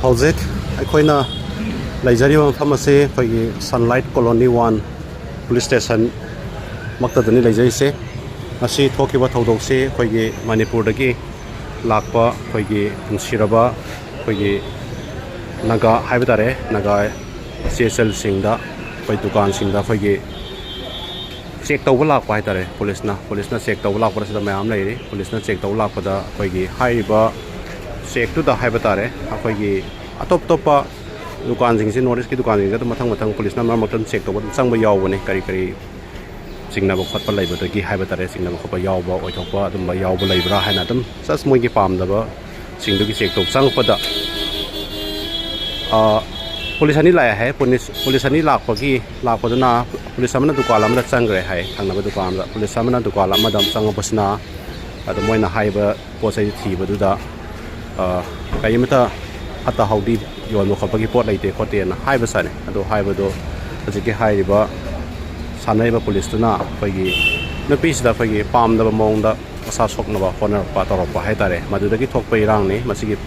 Howzit, Akoina Lajarium Pharmacy for the Sunlight Colony 1 Police Station Maktadani Lajase. Ngashi Thokiba Thoudok for the Manipur Dagi Lakpa for the Shiraba for the Naga Hayduna Naga CSL Singda for Dukan Singda for the check the Wallak Paitare, Police na check the Wallak for the Meeyamna lady, Police na check the Wallak for the Hayduna. Check to the Habatare, Akogi, Atop Dukan in Norris Dukan, Matang police number Mountain check the Sangba Yawani, Kari Signal of Hot Labor, the Habatare, Signal of Yawa, or Topa, the Mayawa Labra, Hanatum, Sas Monkey Palm, the Sing to check to Sangpa. Police Anila, Police Anila, Pagi, La Podana, Police Samana to call Amada Sangre, Hangaba to Palm, Police Samana to call Madame Sangapasna, at the Moina Hyber, Posity, Baduda. Kayimata Hata Haudi, you know, Hopaki Port like the Kote and Hybasane, Ado Hybado, Aziki Hyba, Sanaiba Police to now, Pagi, no piece that Pagi, Palm the among the Sasoknaba, Honor Pator of Haydare, Madudaki talk by Rangni, Masiki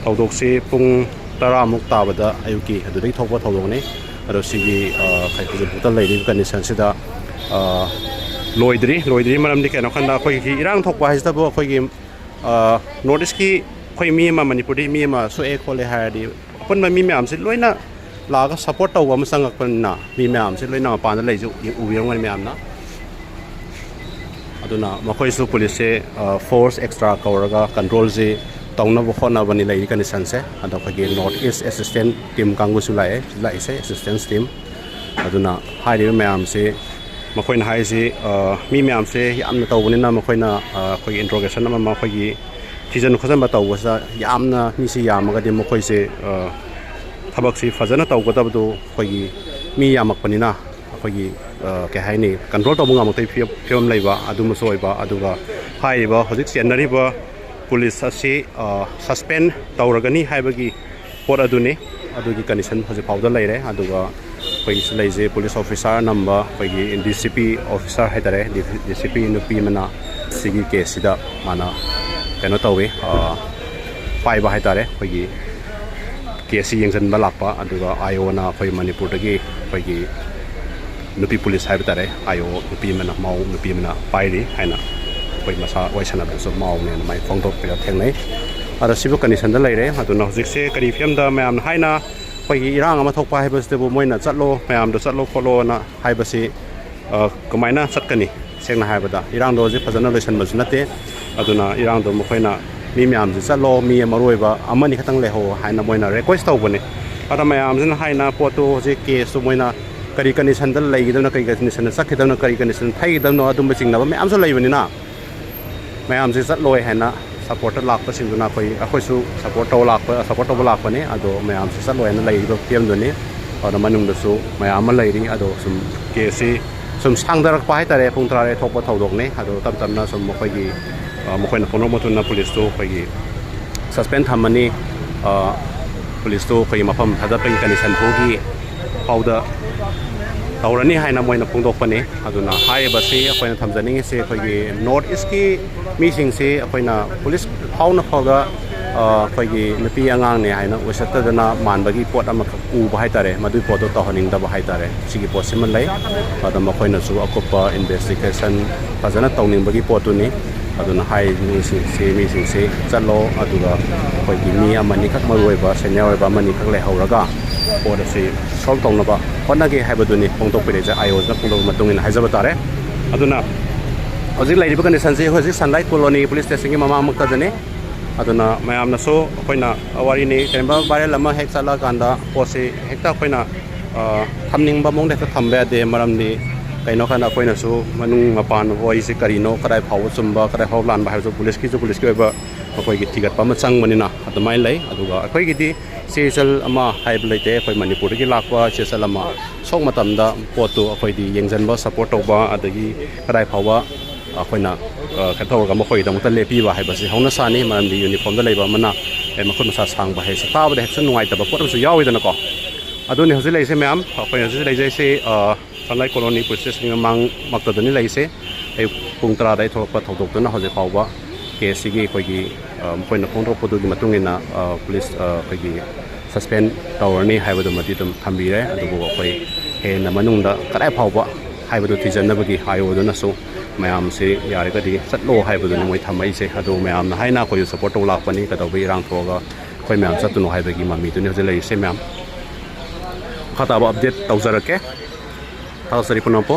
Thoudok Pung Tara Muktabada, Ayuki, Aduni talk about Thoudoni, Adosigi, Kaikuta lady, Kanisensida, Loidri, Madam Nikanokanda, Iran talk by his double for him. Notice ki koi Meeyamna Manipuri Meeyamna so e kole hardi upon ma Meeyamna se loina laga support taw am sangak panna Meeyamna se loina pan da leju ubirong Meeyamna aduna makoi su police force extra kauraga control je tawna bo khona bani lai condition se ado khage north east assistant team kangu su lai se assistance team aduna hairi Meeyamna se makoi na hai se Meeyamna se yamna tawbani na makoi na khoi interrogation ma khoi Tijan Khazan Batawasa Yamna Nisi Yamaga de Mokoise Tabaxi Fazana Tawgatabu Hoyi Meeyamna Panina Hoyi Kahani control Tabungamate film Lava Adumasoiba Aduga Haiba Hozik Chenariba police suspend Tauragani Haibagi for Aduni Adugi condition has a powder later Aduga Police Lazy police officer number Hoyi in DCP officer Haydare DCP Nupida Sigi Kesida Mana Kanotawi, Pai Bahitare, Pagi, KC Yangs and Balapa, Aduga, Iona, Pai Manipur, Pagi, Nupi police Habitare, Io, Meeyamna, Mau, Meeyamna, Pairi, Hana, Pai Masa, Waisana, so Mau, and my Phongdokpa Tene. Other civil condition the lady, I don't know, Zixi, Karifiam, the Meeyamna, Haina, Pagi, Rang, Mathakta, Hibas, the Moina, Zatlo, Meeyamna, the Zatlo, Colona, Hibasi, Komina, Satkani, Sena Habada, Iran does it as another was not there. Aduna Iran do Mokoina Meeyamna Zalo Meeyamna Amani Katang Leho Haina Moina request over it. Other Meeyamna and Haina Porto Zeki Sumoina Karikanis and the lady don't Karikanis and Sakidana Karikanis and Hayduna no Adumaching Nava Meeyamna Levinina Meeyamna Zalo Hana supported Lakpa Sinduna Akosu support Lakpa support of Lakpane Ado Meeyamna Zalo and the lady of Piamduni or the Manum the Su Meeyamna lady Ado some KC some Sangda Paitare Puntra Topa Thoudokne Ado Tamna some Mokogi Mokoina Ponomotuna police to Pagi suspend Hamani police to Payamapam Hadaping Kanisan Hogi powder Taurani Haina Moina Phongdokpa Aduna High Basi Appoint Tamzani say Pagi North Iski meeting say Appoina police Pauna Poga Pagi Napi Angang Haina was at the Manbagi Port Amaku Haitare, Madu Poto Thokhaningdaba Haitare, Sigi Posiman Lay, Ada Mokoina Su Akopa investigation Pazana Thokhaningdaba Potuni. Aduna high meeting say Zalo Aduga for the Meeyamna Manikak Marueva, Chenariba Manikak Lehoraga, or the say Saltonaba, Honagi Habaduni, Phongdokpa, I was not Matung in Hazabatare. Aduna was it Lady Bukan Sansi, was it Sunlight Colony police station Mama Mukadane? Aduna Meeyamna so Poina Awarini, Temba Barelama Hexala Ganda, Posse Hecta Poina Hamning Bamong that Tamba de Maramdi. Kainokana Poina so Manung Mapan, Voice Carino, Karai Power Sumba, Karai Howland by the police over Tigat Pamasang Manina at the Mile, Aduga, Aquagiti, Cecil Ama, Highblade, for Manipuriki Lakwa, Chesalama, Songmatamda, Porto, for the Yangzanba, support over at the Karai Power, Aquina, Katorgamokoi, the Mutalepiva, Hibasi, Honasani, Man, the uniform, the labor mana, and Makunasa Sang by his power, the Hexon White, the Portos Yawi than a call. Aduni Hosile, ma'am, Aquina, say, Sunlight Colony Police Station among Maktadani Lace, a Puntra, Thoudok, Thoudok, Hose Power, case मखोइना फोंदोकपदुगी मतुंगिना police suspend तौरनी हाइबदुमदि तुम थंबिरे अदुबु अखोइ हेन मनुंगदा कदाइ फावबा हाइबदु थिजनबगी हायोदुनसु ma'am से यारगदी चलो हाइबदुन मोइ थमैसे अदु मैम हाइना कोइ सपोर्ट तौ लापनी कदौबि रांग थोगा कोइ मैम चतुनो हाइबगी मम्मी तुनि हजे लैसे मैम खताबा अपडेट तौजरके थासरि पुनपो